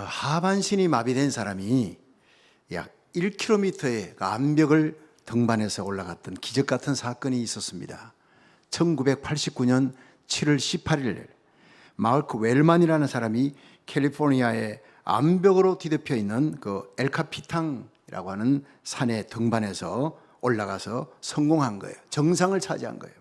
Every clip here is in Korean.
하반신이 마비된 사람이 약 1km의 암벽을 등반해서 올라갔던 기적 같은 사건이 있었습니다. 1989년 7월 18일 마르크 웰만이라는 사람이 캘리포니아의 암벽으로 뒤덮여 있는 그 엘카피탕이라고 하는 산에 등반해서 올라가서 성공한 거예요. 정상을 차지한 거예요.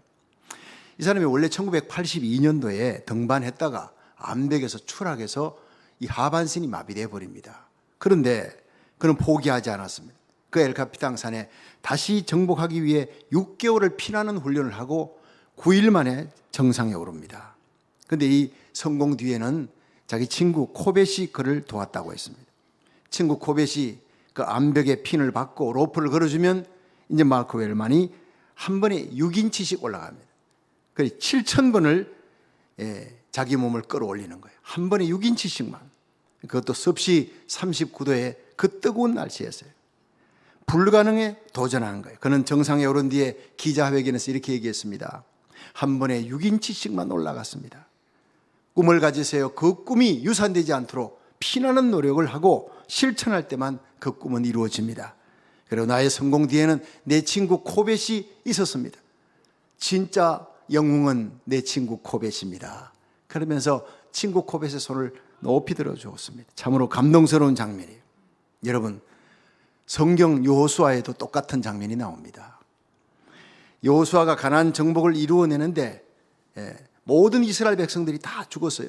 이 사람이 원래 1982년도에 등반했다가 암벽에서 추락해서 이 하반신이 마비되어 버립니다. 그런데 그는 포기하지 않았습니다. 그 엘카피탕 산에 다시 정복하기 위해 6개월을 피나는 훈련을 하고 9일 만에 정상에 오릅니다. 그런데 이 성공 뒤에는 자기 친구 코벳이 그를 도왔다고 했습니다. 친구 코벳이 그 암벽에 핀을 받고 로프를 걸어주면 이제 마르크 웰만이 한 번에 6인치씩 올라갑니다. 그래서 7,000번을 자기 몸을 끌어올리는 거예요. 한 번에 6인치씩만. 그것도 섭씨 39도의 그 뜨거운 날씨였어요. 불가능에 도전하는 거예요. 그는 정상에 오른 뒤에 기자회견에서 이렇게 얘기했습니다. 한 번에 6인치씩만 올라갔습니다. 꿈을 가지세요. 그 꿈이 유산되지 않도록 피나는 노력을 하고 실천할 때만 그 꿈은 이루어집니다. 그리고 나의 성공 뒤에는 내 친구 코벳이 있었습니다. 진짜 영웅은 내 친구 코벳입니다. 그러면서 친구 코벳의 손을 높이 들어주었습니다. 참으로 감동스러운 장면이에요. 여러분, 성경 여호수아에도 똑같은 장면이 나옵니다. 여호수아가 가나안 정복을 이루어내는데 모든 이스라엘 백성들이 다 죽었어요.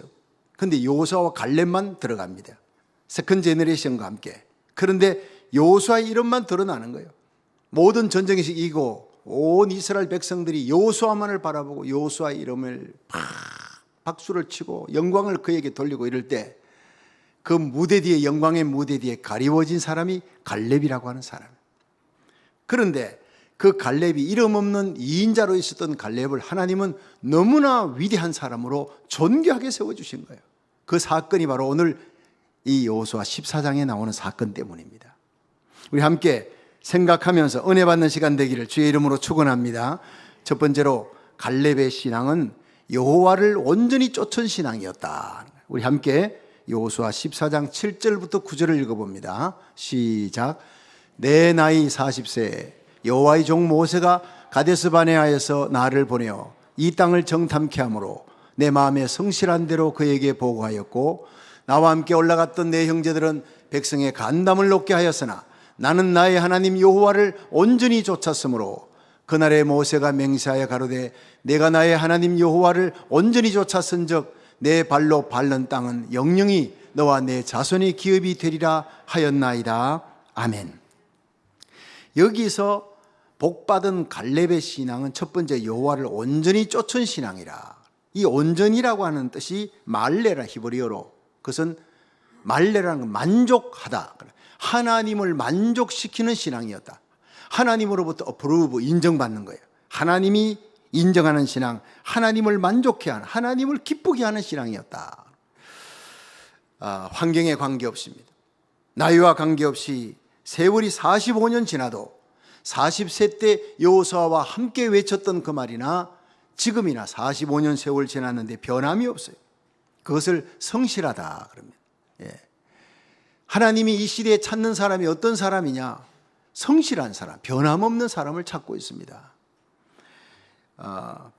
그런데 여호수아와 갈렙만 들어갑니다. 세컨 제너레이션과 함께. 그런데 여호수아의 이름만 드러나는 거예요. 모든 전쟁에서 이기고 온 이스라엘 백성들이 여호수아만을 바라보고 여호수아의 이름을 박수를 치고 영광을 그에게 돌리고 이럴 때 그 무대 뒤에, 영광의 무대 뒤에 가리워진 사람이 갈렙이라고 하는 사람. 그런데 그 갈렙이 이름 없는 2인자로 있었던 갈렙을 하나님은 너무나 위대한 사람으로 존귀하게 세워주신 거예요. 그 사건이 바로 오늘 이 여호수아 14장에 나오는 사건 때문입니다. 우리 함께 생각하면서 은혜 받는 시간 되기를 주의 이름으로 축원합니다. 첫 번째로 갈렙의 신앙은 여호와를 온전히 쫓은 신앙이었다. 우리 함께 여호수아 14장 7절부터 9절을 읽어봅니다. 시작. 내 나이 40세 여호와의 종 모세가 가데스 바네아에서 나를 보내어 이 땅을 정탐케 하므로 내 마음에 성실한 대로 그에게 보고하였고 나와 함께 올라갔던 내 형제들은 백성의 간담을 높게 하였으나 나는 나의 하나님 여호와를 온전히 쫓았으므로 그날에 모세가 맹세하여 가로되 내가 나의 하나님 여호와를 온전히 쫓았은즉 내 발로 밟는 땅은 영영이 너와 내 자손의 기업이 되리라 하였나이다. 아멘. 여기서 복받은 갈렙의 신앙은 첫 번째 여호와를 온전히 쫓은 신앙이라. 이 온전이라고 하는 뜻이 말레라 히브리어로. 그것은 말레라는 건 만족하다. 하나님을 만족시키는 신앙이었다. 하나님으로부터 어프로브 인정받는 거예요. 하나님이 인정하는 신앙, 하나님을 만족해 하는, 하나님을 기쁘게 하는 신앙이었다. 환경에 관계없습니다. 나이와 관계없이 세월이 45년 지나도 40세 때 여호수아와 함께 외쳤던 그 말이나 지금이나 45년 세월 지났는데 변함이 없어요. 그것을 성실하다 그럽니다. 하나님이 이 시대에 찾는 사람이 어떤 사람이냐? 성실한 사람, 변함없는 사람을 찾고 있습니다.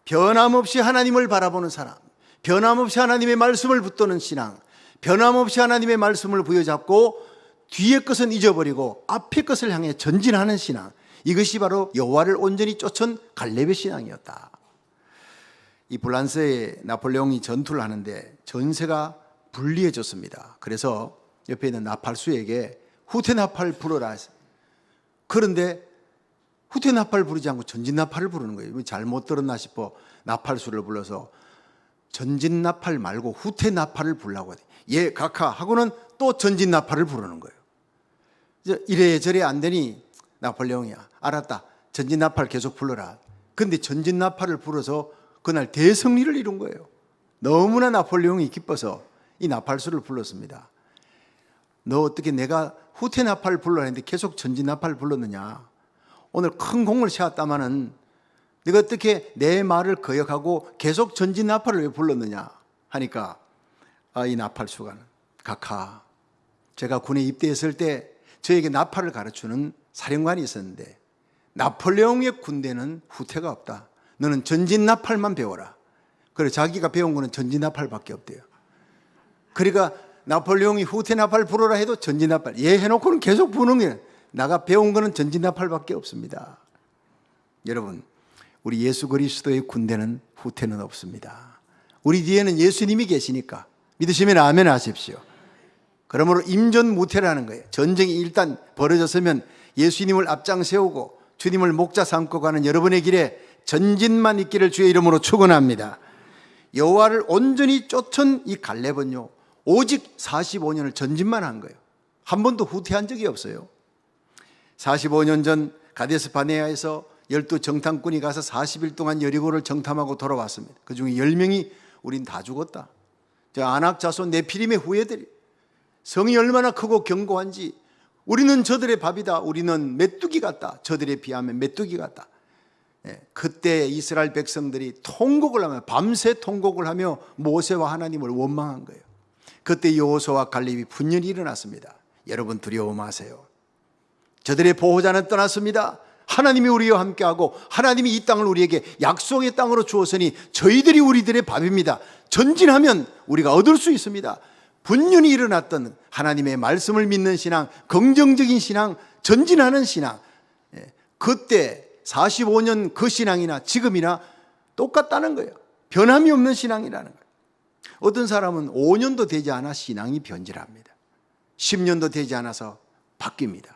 변함없이 하나님을 바라보는 사람, 변함없이 하나님의 말씀을 붙드는 신앙, 변함없이 하나님의 말씀을 부여잡고 뒤의 것은 잊어버리고 앞의 것을 향해 전진하는 신앙, 이것이 바로 여호와를 온전히 쫓은 갈렙의 신앙이었다. 이 불란서에 나폴레옹이 전투를 하는데 전세가 불리해졌습니다. 그래서 옆에 있는 나팔수에게 후퇴나팔 불어라 했어요. 그런데 후퇴나팔 부르지 않고 전진나팔을 부르는 거예요. 잘못 들었나 싶어 나팔수를 불러서 전진나팔 말고 후퇴나팔을 부르라고 해요. 예, 각하 하고는 또 전진나팔을 부르는 거예요. 이래저래 안 되니 나폴레옹이야. 알았다. 전진나팔 계속 불러라. 근데 전진나팔을 불어서 그날 대승리를 이룬 거예요. 너무나 나폴레옹이 기뻐서 이 나팔수를 불렀습니다. 너 어떻게 내가 후퇴나팔을 불러야 했는데 계속 전진나팔을 불렀느냐? 오늘 큰 공을 세웠다마는 네가 어떻게 내 말을 거역하고 계속 전진나팔을 왜 불렀느냐 하니까 이 나팔수가 각하 제가 군에 입대했을 때 저에게 나팔을 가르치는 사령관이 있었는데, 나폴레옹의 군대는 후퇴가 없다. 너는 전진 나팔만 배워라. 그래, 자기가 배운 거는 전진 나팔밖에 없대요. 그러니까 나폴레옹이 후퇴 나팔 불어라 해도 전진 나팔, 얘 해놓고는 계속 부는 거예요. 나가 배운 거는 전진 나팔밖에 없습니다. 여러분, 우리 예수 그리스도의 군대는 후퇴는 없습니다. 우리 뒤에는 예수님이 계시니까 믿으시면 아멘 하십시오. 그러므로 임전무퇴라는 거예요. 전쟁이 일단 벌어졌으면 예수님을 앞장 세우고 주님을 목자 삼고 가는 여러분의 길에 전진만 있기를 주의 이름으로 축원합니다. 여호와를 온전히 쫓은 이 갈렙은요, 오직 45년을 전진만 한 거예요. 한 번도 후퇴한 적이 없어요. 45년 전 가데스 바네아에서 12 정탐꾼이 가서 40일 동안 여리고를 정탐하고 돌아왔습니다. 그 중에 10명이 우린 다 죽었다. 저 아낙 자손 네피림의 후예들이 성이 얼마나 크고 견고한지, 우리는 저들의 밥이다, 우리는 메뚜기 같다, 저들에 비하면 메뚜기 같다. 그때 이스라엘 백성들이 통곡을 하며, 밤새 통곡을 하며 모세와 하나님을 원망한 거예요. 그때 여호수아와 갈렙이 분연히 일어났습니다. 여러분 두려워 마세요. 저들의 보호자는 떠났습니다. 하나님이 우리와 함께하고 하나님이 이 땅을 우리에게 약속의 땅으로 주었으니 저희들이 우리들의 밥입니다. 전진하면 우리가 얻을 수 있습니다. 분연히 일어났던 하나님의 말씀을 믿는 신앙, 긍정적인 신앙, 전진하는 신앙, 그때 45년 그 신앙이나 지금이나 똑같다는 거예요. 변함이 없는 신앙이라는 거예요. 어떤 사람은 5년도 되지 않아 신앙이 변질합니다. 10년도 되지 않아서 바뀝니다.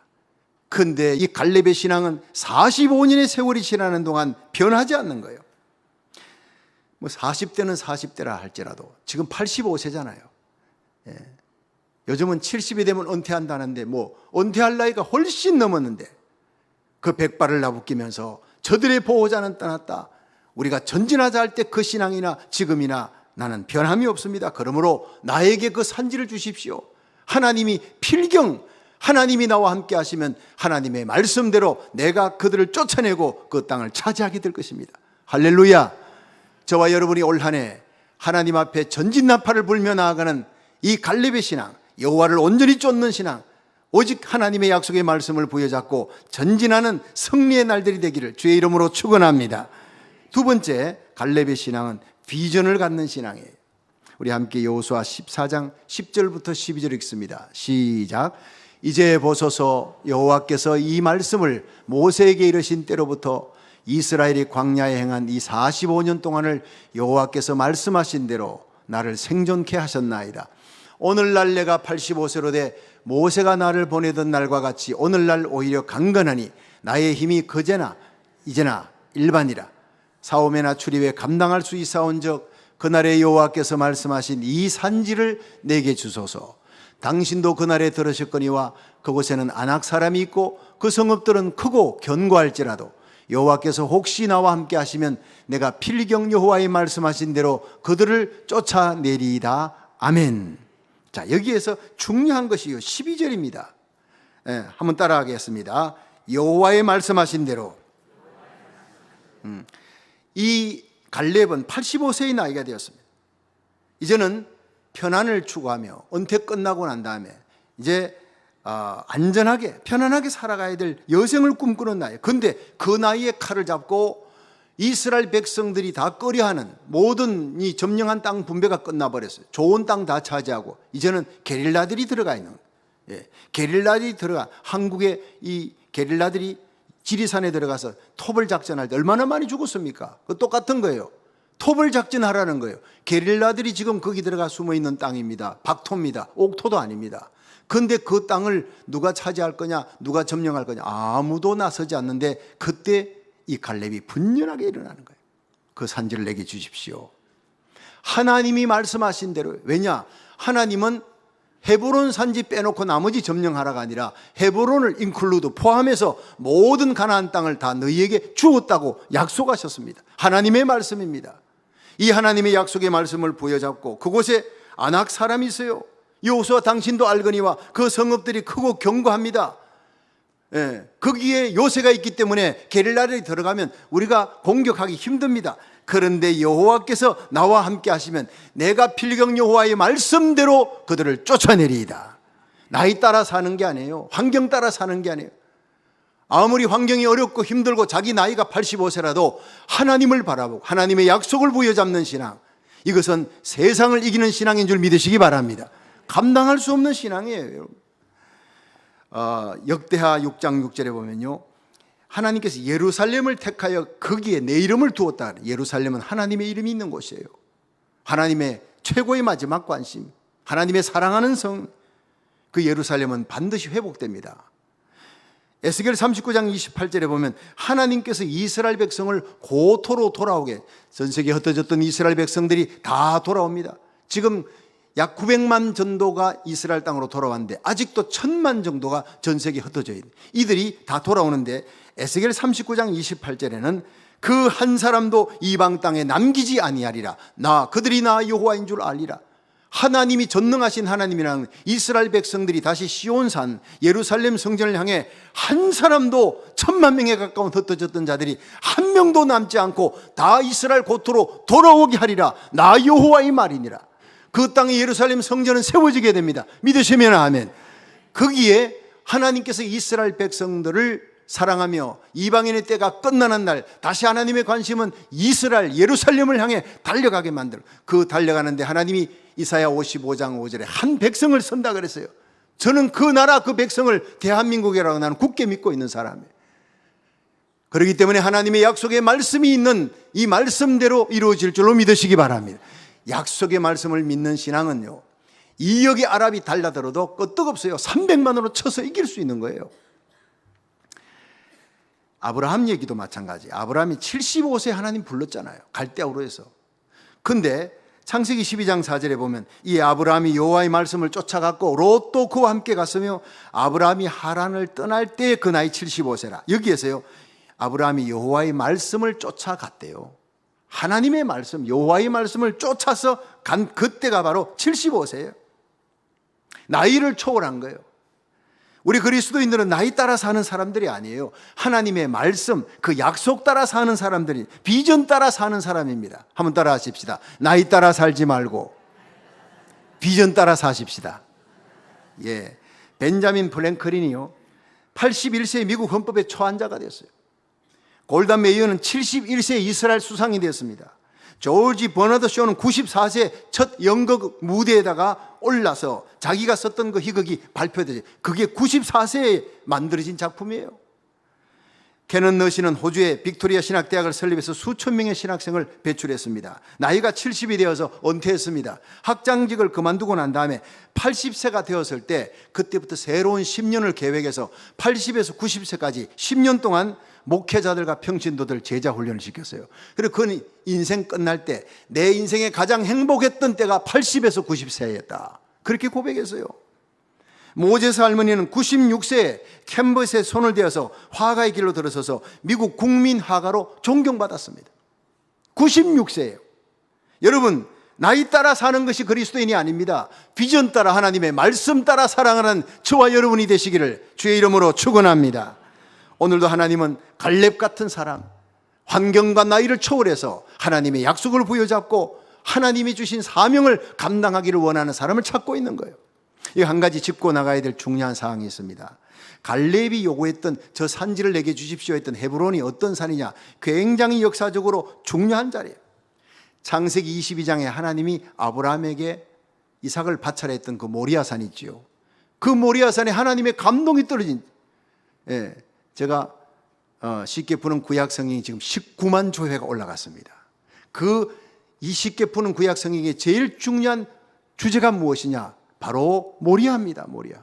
그런데 이 갈렙의 신앙은 45년의 세월이 지나는 동안 변하지 않는 거예요. 뭐 40대는 40대라 할지라도 지금 85세잖아요. 요즘은 70이 되면 은퇴한다는데 뭐 은퇴할 나이가 훨씬 넘었는데 그 백발을 나부끼면서 저들의 보호자는 떠났다. 우리가 전진하자 할 때 그 신앙이나 지금이나 나는 변함이 없습니다. 그러므로 나에게 그 산지를 주십시오. 하나님이 필경, 하나님이 나와 함께 하시면 하나님의 말씀대로 내가 그들을 쫓아내고 그 땅을 차지하게 될 것입니다. 할렐루야. 저와 여러분이 올 한 해 하나님 앞에 전진 나팔을 불며 나아가는 이 갈렙의 신앙, 여호와를 온전히 쫓는 신앙, 오직 하나님의 약속의 말씀을 부여잡고 전진하는 승리의 날들이 되기를 주의 이름으로 축원합니다. 두 번째, 갈렙의 신앙은 비전을 갖는 신앙이에요. 우리 함께 여호수아 14장 10절부터 12절 읽습니다. 시작. 이제 보소서, 여호와께서 이 말씀을 모세에게 이르신 때로부터 이스라엘이 광야에 행한 이 45년 동안을 여호와께서 말씀하신 대로 나를 생존케 하셨나이다. 오늘날 내가 85세로 돼 모세가 나를 보내던 날과 같이 오늘날 오히려 강건하니 나의 힘이 그제나 이제나 일반이라. 사오매나 출입에 감당할 수 있사온즉 그날에 여호와께서 말씀하신 이 산지를 내게 주소서. 당신도 그날에 들으셨거니와 그곳에는 아낙 사람이 있고 그 성읍들은 크고 견고할지라도 여호와께서 혹시 나와 함께 하시면 내가 필경 여호와의 말씀하신 대로 그들을 쫓아내리이다. 아멘. 자, 여기에서 중요한 것이 12절입니다. 한번 따라하겠습니다. 여호와의 말씀하신 대로. 이 갈렙은 85세의 나이가 되었습니다. 이제는 편안을 추구하며 은퇴 끝나고 난 다음에 이제 안전하게 편안하게 살아가야 될 여생을 꿈꾸는 나이. 그런데 그 나이에 칼을 잡고 이스라엘 백성들이 다 꺼려하는 모든 이 점령한 땅 분배가 끝나버렸어요. 좋은 땅 다 차지하고 이제는 게릴라들이 들어가 있는 거예요. 게릴라들이 들어가, 한국의 이 게릴라들이 지리산에 들어가서 토벌 작전할 때 얼마나 많이 죽었습니까? 그 똑같은 거예요. 토벌 작전하라는 거예요. 게릴라들이 지금 거기 들어가 숨어 있는 땅입니다. 박토입니다. 옥토도 아닙니다. 그런데 그 땅을 누가 차지할 거냐, 누가 점령할 거냐, 아무도 나서지 않는데 그때 이 갈렙이 분연하게 일어나는 거예요. 그 산지를 내게 주십시오. 하나님이 말씀하신 대로. 왜냐? 하나님은 헤브론 산지 빼놓고 나머지 점령하라가 아니라 헤브론을 인클루드 포함해서 모든 가나안 땅을 다 너희에게 주었다고 약속하셨습니다. 하나님의 말씀입니다. 이 하나님의 약속의 말씀을 부여잡고 그곳에 아낙 사람이 있어요. 여호수아 당신도 알거니와 그 성읍들이 크고 견고합니다. 거기에 요새가 있기 때문에 게릴라들이 들어가면 우리가 공격하기 힘듭니다. 그런데 여호와께서 나와 함께 하시면 내가 필경 여호와의 말씀대로 그들을 쫓아내리이다. 나이 따라 사는 게 아니에요. 환경 따라 사는 게 아니에요. 아무리 환경이 어렵고 힘들고 자기 나이가 85세라도 하나님을 바라보고 하나님의 약속을 부여잡는 신앙, 이것은 세상을 이기는 신앙인 줄 믿으시기 바랍니다. 감당할 수 없는 신앙이에요. 역대하 6장 6절에 보면요, 하나님께서 예루살렘을 택하여 거기에 내 이름을 두었다. 예루살렘은 하나님의 이름이 있는 곳이에요. 하나님의 최고의 마지막 관심, 하나님의 사랑하는 성, 그 예루살렘은 반드시 회복됩니다. 에스겔 39장 28절에 보면 하나님께서 이스라엘 백성을 고토로 돌아오게, 전 세계에 흩어졌던 이스라엘 백성들이 다 돌아옵니다. 지금 약 900만 정도가 이스라엘 땅으로 돌아왔는데 아직도 1000만 정도가 전 세계에 흩어져 있는, 이들이 다 돌아오는데 에스겔 39장 28절에는 그 한 사람도 이방 땅에 남기지 아니하리라. 그들이 나 여호와인 줄 알리라. 하나님이 전능하신 하나님이랑 이스라엘 백성들이 다시 시온산 예루살렘 성전을 향해 한 사람도 1000만 명에 가까운 흩어졌던 자들이 한 명도 남지 않고 다 이스라엘 고토로 돌아오게 하리라. 나 여호와의 말이니라. 그 땅에 예루살렘 성전은 세워지게 됩니다. 믿으시면 아멘. 거기에 하나님께서 이스라엘 백성들을 사랑하며 이방인의 때가 끝나는 날 다시 하나님의 관심은 이스라엘 예루살렘을 향해 달려가게 만들어, 그 달려가는데 하나님이 이사야 55장 5절에 한 백성을 선다 그랬어요. 저는 그 나라 그 백성을 대한민국이라고 나는 굳게 믿고 있는 사람이에요. 그렇기 때문에 하나님의 약속의 말씀이 있는 이 말씀대로 이루어질 줄로 믿으시기 바랍니다. 약속의 말씀을 믿는 신앙은요, 2억의 아랍이 달려들어도 끄떡없어요. 300만으로 쳐서 이길 수 있는 거예요. 아브라함 얘기도 마찬가지. 아브라함이 75세 하나님 불렀잖아요. 갈대아우로 해서. 근데 창세기 12장 4절에 보면 이 아브라함이 여호와의 말씀을 쫓아갔고 롯도 그와 함께 갔으며 아브라함이 하란을 떠날 때 그 나이 75세라. 여기에서요, 아브라함이 여호와의 말씀을 쫓아갔대요. 하나님의 말씀, 여호와의 말씀을 쫓아서 간 그때가 바로 75세예요. 나이를 초월한 거예요. 우리 그리스도인들은 나이 따라 사는 사람들이 아니에요. 하나님의 말씀, 그 약속 따라 사는 사람들이, 비전 따라 사는 사람입니다. 한번 따라 하십시다. 나이 따라 살지 말고 비전 따라 사십시다. 예, 벤자민 프랭클린이요, 81세에 미국 헌법의 초안자가 됐어요. 골다 메이어는 71세에 이스라엘 수상이 되었습니다. 조지 버나드 쇼는 94세 첫 연극 무대에다가 올라서 자기가 썼던 그 희극이 발표되죠. 그게 94세에 만들어진 작품이에요. 케넌 너시는 호주의 빅토리아 신학대학을 설립해서 수천 명의 신학생을 배출했습니다. 나이가 70이 되어서 은퇴했습니다. 학장직을 그만두고 난 다음에 80세가 되었을 때 그때부터 새로운 10년을 계획해서 80에서 90세까지 10년 동안 목회자들과 평신도들 제자 훈련을 시켰어요. 그리고 그 인생 끝날 때 내 인생에 가장 행복했던 때가 80에서 90세였다. 그렇게 고백했어요. 모제스 할머니는 96세에 캔버스에 손을 대어서 화가의 길로 들어서서 미국 국민 화가로 존경받았습니다. 96세예요. 여러분, 나이 따라 사는 것이 그리스도인이 아닙니다. 비전 따라 하나님의 말씀 따라 사랑하는 저와 여러분이 되시기를 주의 이름으로 축원합니다. 오늘도 하나님은 갈렙 같은 사람, 환경과 나이를 초월해서 하나님의 약속을 부여잡고 하나님이 주신 사명을 감당하기를 원하는 사람을 찾고 있는 거예요. 이 한 가지 짚고 나가야 될 중요한 사항이 있습니다. 갈렙이 요구했던 저 산지를 내게 주십시오 했던 헤브론이 어떤 산이냐? 굉장히 역사적으로 중요한 자리예요. 창세기 22장에 하나님이 아브라함에게 이삭을 바쳐했던 그 모리아산이 있지요. 그 모리아산에 하나님의 감동이 떨어진, 제가 쉽게 푸는 구약 성경이 지금 19만 조회가 올라갔습니다. 이 쉽게 푸는 구약 성경의 제일 중요한 주제가 무엇이냐? 바로 모리아입니다. 모리아.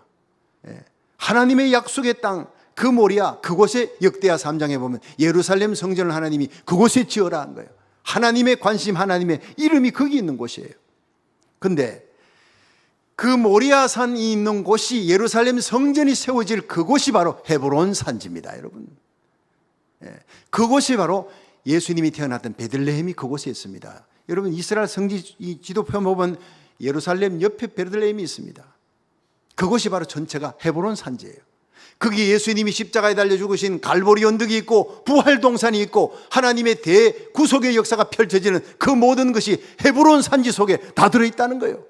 하나님의 약속의 땅, 그 모리아, 그곳에 역대하 3장에 보면 예루살렘 성전을 하나님이 그곳에 지어라 한 거예요. 하나님의 관심, 하나님의 이름이 거기 있는 곳이에요. 근데 그 모리아산이 있는 곳이 예루살렘 성전이 세워질 그곳이 바로 헤브론 산지입니다, 여러분. 그곳이 바로 예수님이 태어났던 베들레헴이 그곳에 있습니다. 여러분, 이스라엘 성지 지도표 보면 예루살렘 옆에 베들레헴이 있습니다. 그곳이 바로 전체가 헤브론 산지예요. 거기 예수님이 십자가에 달려 죽으신 갈보리 언덕이 있고 부활 동산이 있고 하나님의 대구속의 역사가 펼쳐지는 그 모든 것이 헤브론 산지 속에 다 들어있다는 거예요.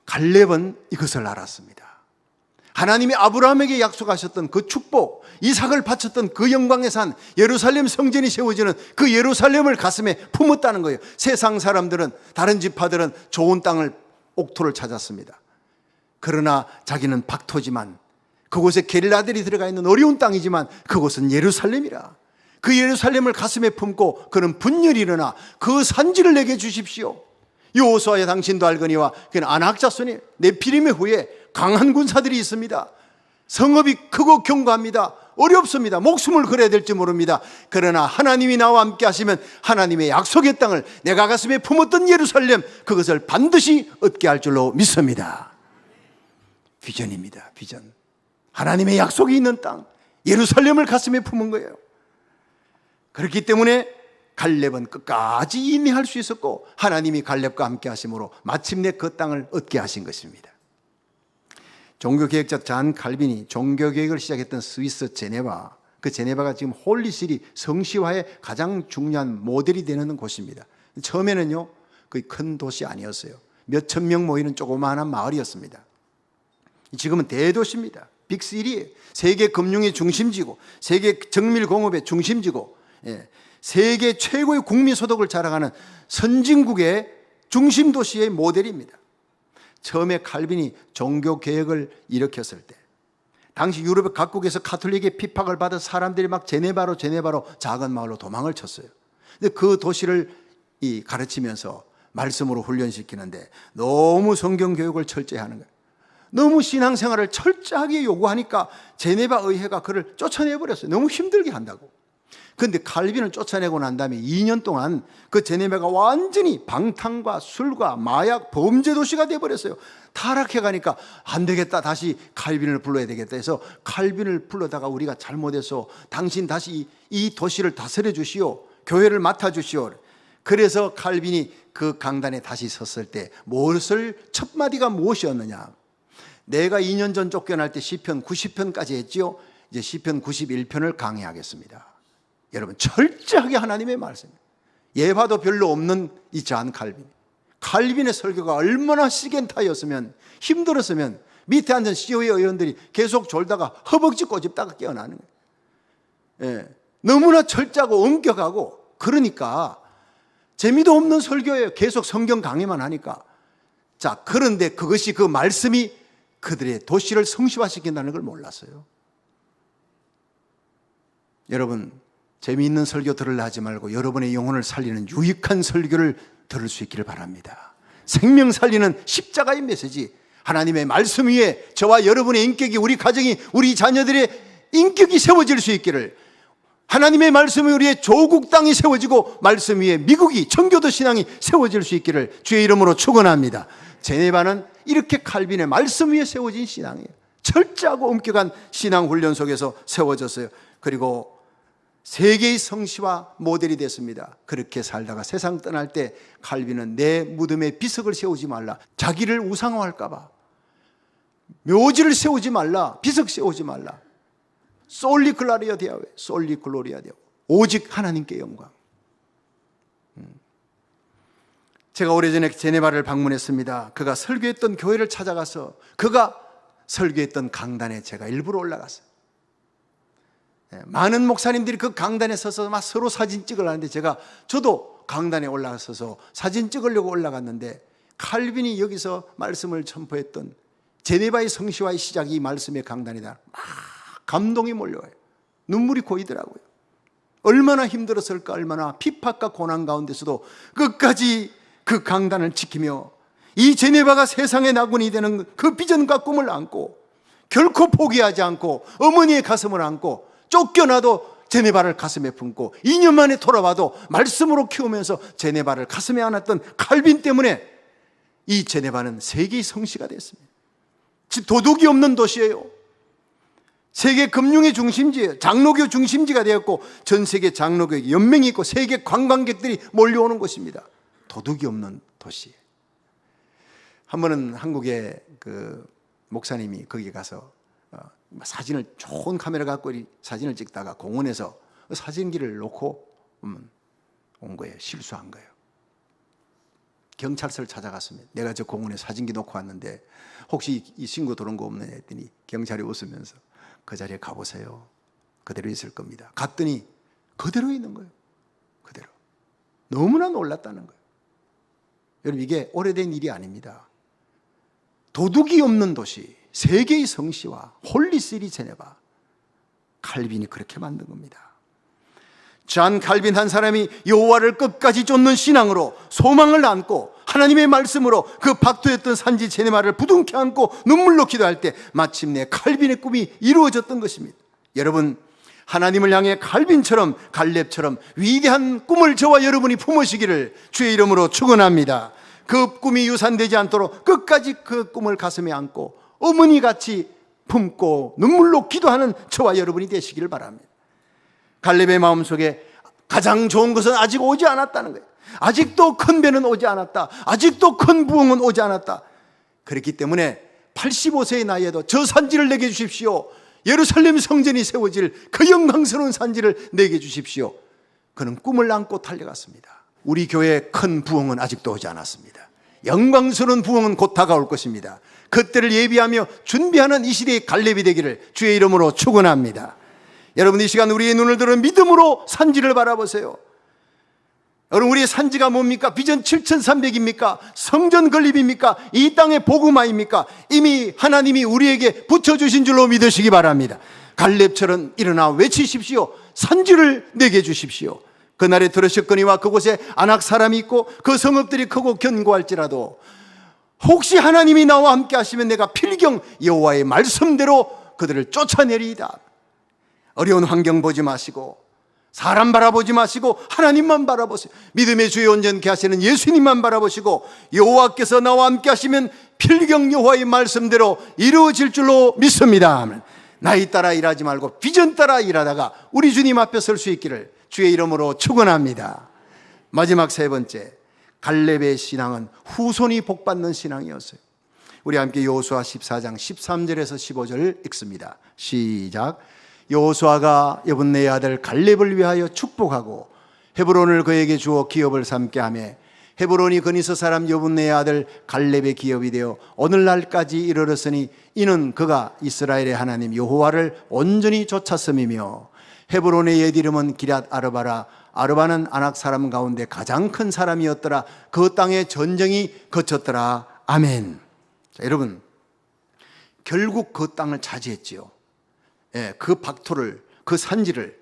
갈렙은 이것을 알았습니다. 하나님이 아브라함에게 약속하셨던 그 축복, 이삭을 바쳤던 그 영광의 산 예루살렘 성전이 세워지는 그 예루살렘을 가슴에 품었다는 거예요. 세상 사람들은, 다른 지파들은 좋은 땅을, 옥토를 찾았습니다. 그러나 자기는 박토지만, 그곳에 게릴라들이 들어가 있는 어려운 땅이지만 그곳은 예루살렘이라. 그 예루살렘을 가슴에 품고 그는 분열이 일어나 그 산지를 내게 주십시오. 여호수아야 당신도 알거니와 그는 아낙 자손이 네피림의 후에 강한 군사들이 있습니다. 성읍이 크고 견고합니다. 어렵습니다. 목숨을 걸어야 될지 모릅니다. 그러나 하나님이 나와 함께 하시면 하나님의 약속의 땅을, 내가 가슴에 품었던 예루살렘, 그것을 반드시 얻게 할 줄로 믿습니다. 비전입니다. 비전. 하나님의 약속이 있는 땅, 예루살렘을 가슴에 품은 거예요. 그렇기 때문에 갈렙은 끝까지 인내할 수 있었고 하나님이 갈렙과 함께 하심으로 마침내 그 땅을 얻게 하신 것입니다. 종교개혁자 잔 칼빈이 종교개혁을 시작했던 스위스 제네바, 그 제네바가 지금 홀리시리 성시화의 가장 중요한 모델이 되는 곳입니다. 처음에는요, 거의 큰 도시 아니었어요. 몇천 명 모이는 조그마한 마을이었습니다. 지금은 대도시입니다. 빅시리예요. 세계 금융의 중심지고, 세계 정밀공업의 중심지고, 세계 최고의 국민소득을 자랑하는 선진국의 중심도시의 모델입니다. 처음에 칼빈이 종교개혁을 일으켰을 때 당시 유럽의 각국에서 가톨릭의 핍박을 받아 사람들이 막 제네바로 작은 마을로 도망을 쳤어요. 근데 그 도시를 가르치면서 말씀으로 훈련시키는데 너무 성경교육을 철저히 하는 거예요. 너무 신앙생활을 철저하게 요구하니까 제네바 의회가 그를 쫓아내버렸어요. 너무 힘들게 한다고. 그런데 칼빈을 쫓아내고 난 다음에 2년 동안 그 제네바가 완전히 방탕과 술과 마약 범죄 도시가 되어버렸어요. 타락해 가니까 안 되겠다, 다시 칼빈을 불러야 되겠다 해서 칼빈을 불러다가 우리가 잘못해서 당신 다시 이 도시를 다스려 주시오, 교회를 맡아 주시오. 그래서 칼빈이 그 강단에 다시 섰을 때 무엇을, 첫 마디가 무엇이었느냐, 내가 2년 전 쫓겨날 때 시편 90편까지 했지요. 이제 시편 91편을 강의하겠습니다. 여러분, 철저하게 하나님의 말씀. 예화도 별로 없는 이 잔 칼빈. 칼빈의 설교가 얼마나 시겐타였으면, 힘들었으면 밑에 앉은 COE 의원들이 계속 졸다가 허벅지 꼬집다가 깨어나는 거예요. 예, 너무나 철저하고 엄격하고, 그러니까 재미도 없는 설교예요. 계속 성경 강의만 하니까. 자, 그런데 그것이, 그 말씀이 그들의 도시를 성시화시킨다는 걸 몰랐어요. 여러분, 재미있는 설교 들으려 하지 말고 여러분의 영혼을 살리는 유익한 설교를 들을 수 있기를 바랍니다. 생명 살리는 십자가의 메시지, 하나님의 말씀 위에 저와 여러분의 인격이, 우리 가정이, 우리 자녀들의 인격이 세워질 수 있기를, 하나님의 말씀 위에 우리의 조국 땅이 세워지고 말씀 위에 미국이, 청교도 신앙이 세워질 수 있기를 주의 이름으로 축원합니다. 제네바는 이렇게 칼빈의 말씀 위에 세워진 신앙이에요. 철저하고 엄격한 신앙 훈련 속에서 세워졌어요. 그리고 세계의 성시와 모델이 됐습니다. 그렇게 살다가 세상 떠날 때 칼빈은 내 무덤에 비석을 세우지 말라, 자기를 우상화할까 봐 묘지를 세우지 말라, 비석 세우지 말라, 솔리 글라리아 디아웨, 솔리 글로리아 디아웨, 오직 하나님께 영광. 제가 오래전에 제네바를 방문했습니다. 그가 설교했던 교회를 찾아가서 그가 설교했던 강단에 제가 일부러 올라갔어요. 많은 목사님들이 그 강단에 서서 막 서로 사진 찍으려는데 저도 강단에 올라가서 사진 찍으려고 올라갔는데 칼빈이 여기서 말씀을 선포했던 제네바의 성시화의 시작이 이 말씀의 강단이다. 막 감동이 몰려와요. 눈물이 고이더라고요. 얼마나 힘들었을까, 얼마나 핍박과 고난 가운데서도 끝까지 그 강단을 지키며 이 제네바가 세상의 낙원이 되는 그 비전과 꿈을 안고 결코 포기하지 않고 어머니의 가슴을 안고 쫓겨나도 제네바를 가슴에 품고 2년 만에 돌아와도 말씀으로 키우면서 제네바를 가슴에 안았던 칼빈 때문에 이 제네바는 세계의 성시가 됐습니다. 도둑이 없는 도시예요. 세계 금융의 중심지예요. 장로교 중심지가 되었고 전 세계 장로교 연맹이 있고 세계 관광객들이 몰려오는 곳입니다. 도둑이 없는 도시예요. 한 번은 한국의 그 목사님이 거기 가서 사진을, 좋은 카메라 갖고 사진을 찍다가 공원에서 사진기를 놓고 온 거예요. 실수한 거예요. 경찰서를 찾아갔습니다. 내가 저 공원에 사진기 놓고 왔는데 혹시 이 신고 들어온 거 없느냐 했더니 경찰이 웃으면서 그 자리에 가보세요. 그대로 있을 겁니다. 갔더니 그대로 있는 거예요. 그대로. 너무나 놀랐다는 거예요. 여러분, 이게 오래된 일이 아닙니다. 도둑이 없는 도시, 세계의 성시와 홀리시리 제네바, 칼빈이 그렇게 만든 겁니다. 잔 칼빈 한 사람이 여호와를 끝까지 쫓는 신앙으로 소망을 안고 하나님의 말씀으로 그 박토했던 산지 제네바를 부둥켜 안고 눈물로 기도할 때 마침내 칼빈의 꿈이 이루어졌던 것입니다. 여러분, 하나님을 향해 칼빈처럼 갈렙처럼 위대한 꿈을 저와 여러분이 품으시기를 주의 이름으로 축원합니다. 그 꿈이 유산되지 않도록 끝까지 그 꿈을 가슴에 안고 어머니같이 품고 눈물로 기도하는 저와 여러분이 되시기를 바랍니다. 갈렙의 마음속에 가장 좋은 것은 아직 오지 않았다는 거예요. 아직도 큰 배는 오지 않았다. 아직도 큰 부흥은 오지 않았다. 그렇기 때문에 85세의 나이에도 저 산지를 내게 주십시오. 예루살렘 성전이 세워질 그 영광스러운 산지를 내게 주십시오. 그는 꿈을 안고 달려갔습니다. 우리 교회의 큰 부흥은 아직도 오지 않았습니다. 영광스러운 부흥은 곧 다가올 것입니다. 그때를 예비하며 준비하는 이 시대의 갈렙이 되기를 주의 이름으로 축원합니다. 여러분, 이 시간 우리의 눈을 들어 믿음으로 산지를 바라보세요. 여러분, 우리의 산지가 뭡니까? 비전 7300입니까? 성전 건립입니까? 이 땅의 복음화입니까? 이미 하나님이 우리에게 붙여주신 줄로 믿으시기 바랍니다. 갈렙처럼 일어나 외치십시오. 산지를 내게 주십시오. 그날에 들으셨거니와 그곳에 안악 사람이 있고 그 성읍들이 크고 견고할지라도 혹시 하나님이 나와 함께 하시면 내가 필경 여호와의 말씀대로 그들을 쫓아내리이다. 어려운 환경 보지 마시고 사람 바라보지 마시고 하나님만 바라보세요. 믿음의 주에 온전케 하시는 예수님만 바라보시고 여호와께서 나와 함께 하시면 필경 여호와의 말씀대로 이루어질 줄로 믿습니다. 나이 따라 일하지 말고 비전 따라 일하다가 우리 주님 앞에 설 수 있기를 주의 이름으로 축원합니다. 마지막 세 번째, 갈렙의 신앙은 후손이 복받는 신앙이었어요. 우리 함께 여호수아 14장 13절에서 15절 읽습니다. 시작. 여호수아가 여분네의 아들 갈렙을 위하여 축복하고 헤브론을 그에게 주어 기업을 삼게 하며 헤브론이 그니스 사람 여분네의 아들 갈렙의 기업이 되어 오늘날까지 이르렀으니 이는 그가 이스라엘의 하나님 여호와를 온전히 쫓았음이며 헤브론의 옛 이름은 기럇 아르바라. 아르바는 아낙 사람 가운데 가장 큰 사람이었더라. 그 땅에 전쟁이 거쳤더라. 아멘. 자, 여러분, 결국 그 땅을 차지했지요. 예, 그 박토를, 그 산지를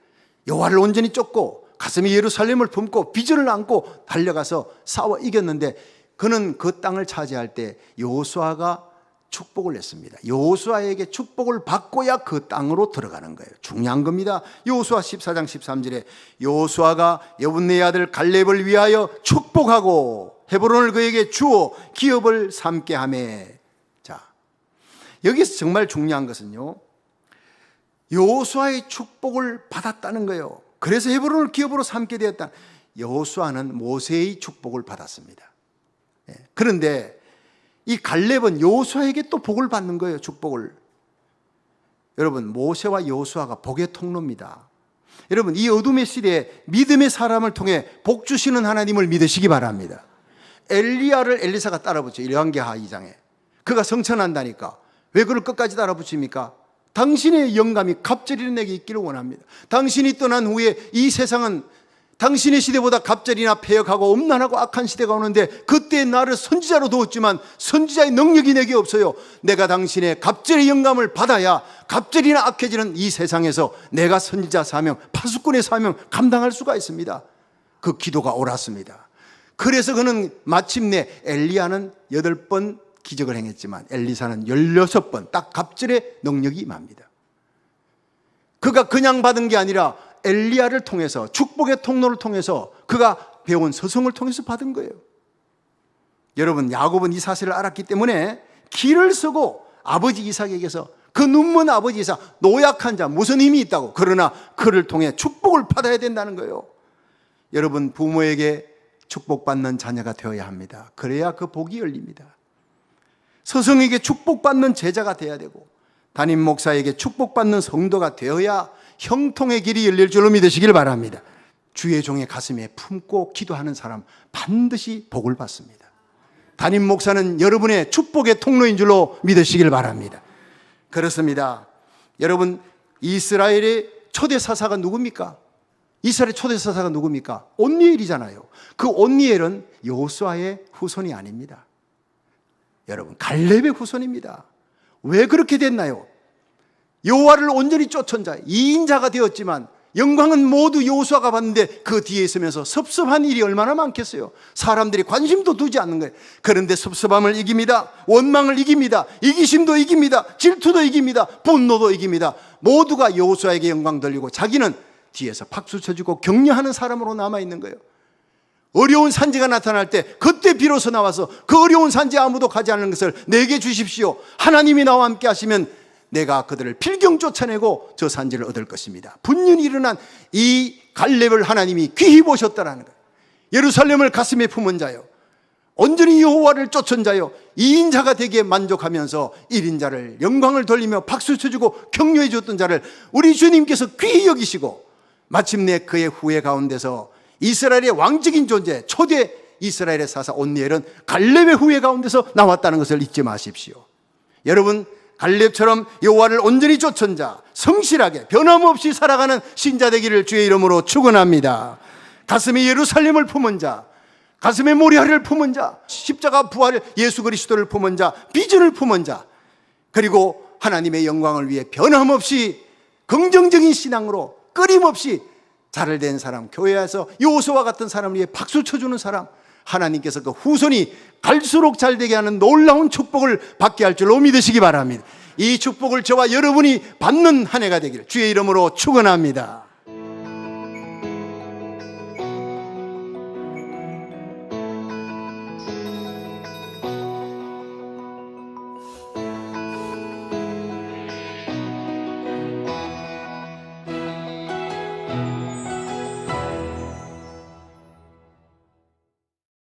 여호와를 온전히 쫓고 가슴에 예루살렘을 품고 비전을 안고 달려가서 싸워 이겼는데 그는 그 땅을 차지할 때 여호수아가 축복을 했습니다. 여호수아에게 축복을 받고야 그 땅으로 들어가는 거예요. 중요한 겁니다. 여호수아 14장 13절에 여호수아가 여분네의 아들 갈렙을 위하여 축복하고 헤브론을 그에게 주어 기업을 삼게 하며. 자, 여기서 정말 중요한 것은요, 여호수아의 축복을 받았다는 거예요. 그래서 헤브론을 기업으로 삼게 되었다. 여호수아는 모세의 축복을 받았습니다. 그런데 이 갈렙은 여호수아에게 또 복을 받는 거예요. 축복을. 여러분, 모세와 여호수아가 복의 통로입니다. 여러분, 이 어둠의 시대에 믿음의 사람을 통해 복 주시는 하나님을 믿으시기 바랍니다. 엘리야를 엘리사가 따라붙죠. 열왕기하 2장에. 그가 성천한다니까. 왜 그를 끝까지 따라붙입니까? 당신의 영감이 갑절이 내게 있기를 원합니다. 당신이 떠난 후에 이 세상은 당신의 시대보다 갑절이나 폐역하고 음란하고 악한 시대가 오는데 그때 나를 선지자로 두었지만 선지자의 능력이 내게 없어요. 내가 당신의 갑절의 영감을 받아야 갑절이나 악해지는 이 세상에서 내가 선지자 사명, 파수꾼의 사명 감당할 수가 있습니다. 그 기도가 옳았습니다. 그래서 그는 마침내 엘리야는 8번 기적을 행했지만 엘리사는 16번 딱 갑절의 능력이 임합니다. 그가 그냥 받은 게 아니라 엘리야를 통해서, 축복의 통로를 통해서, 그가 배운 서성을 통해서 받은 거예요. 여러분, 야곱은 이 사실을 알았기 때문에 길을 서고 아버지 이삭에게서, 그 눈먼 아버지 이삭, 노약한 자, 무슨 힘이 있다고, 그러나 그를 통해 축복을 받아야 된다는 거예요. 여러분, 부모에게 축복받는 자녀가 되어야 합니다. 그래야 그 복이 열립니다. 스승에게 축복받는 제자가 되어야 되고, 담임 목사에게 축복받는 성도가 되어야 형통의 길이 열릴 줄로 믿으시길 바랍니다. 주의 종의 가슴에 품고 기도하는 사람 반드시 복을 받습니다. 담임 목사는 여러분의 축복의 통로인 줄로 믿으시길 바랍니다. 그렇습니다. 여러분, 이스라엘의 초대 사사가 누굽니까? 이스라엘의 초대 사사가 누굽니까? 온니엘이잖아요. 그 온니엘은 여호수아의 후손이 아닙니다. 여러분, 갈렙의 후손입니다. 왜 그렇게 됐나요? 여호와를 온전히 쫓은 자, 2인자가 되었지만 영광은 모두 여호수아가 받는데 그 뒤에 있으면서 섭섭한 일이 얼마나 많겠어요. 사람들이 관심도 두지 않는 거예요. 그런데 섭섭함을 이깁니다. 원망을 이깁니다. 이기심도 이깁니다. 질투도 이깁니다. 분노도 이깁니다. 모두가 여호수아에게 영광 돌리고 자기는 뒤에서 박수 쳐주고 격려하는 사람으로 남아있는 거예요. 어려운 산지가 나타날 때 그때 비로소 나와서 그 어려운 산지에 아무도 가지 않는 것을 내게 주십시오. 하나님이 나와 함께 하시면 내가 그들을 필경 쫓아내고 저 산지를 얻을 것입니다. 분연히 일어난 이 갈렙을 하나님이 귀히 보셨다라는 거예요. 예루살렘을 가슴에 품은 자요, 온전히 여호와를 쫓은 자요, 2인자가 되기에 만족하면서 1인자를 영광을 돌리며 박수 쳐주고 격려해 줬던 자를 우리 주님께서 귀히 여기시고 마침내 그의 후예 가운데서 이스라엘의 왕적인 존재, 초대 이스라엘의 사사 온니엘은 갈렙의 후예 가운데서 나왔다는 것을 잊지 마십시오. 여러분, 갈렙처럼 여호와를 온전히 쫓은 자, 성실하게 변함없이 살아가는 신자 되기를 주의 이름으로 축원합니다. 가슴에 예루살렘을 품은 자, 가슴에 모리아를 품은 자, 십자가 부활 예수 그리스도를 품은 자, 비전을 품은 자, 그리고 하나님의 영광을 위해 변함없이 긍정적인 신앙으로 끊임없이 잘을 된 사람, 교회에서 여호수아와 같은 사람을 위해 박수 쳐주는 사람, 하나님께서 그 후손이 갈수록 잘되게 하는 놀라운 축복을 받게 할 줄로 믿으시기 바랍니다. 이 축복을 저와 여러분이 받는 한 해가 되기를 주의 이름으로 축원합니다.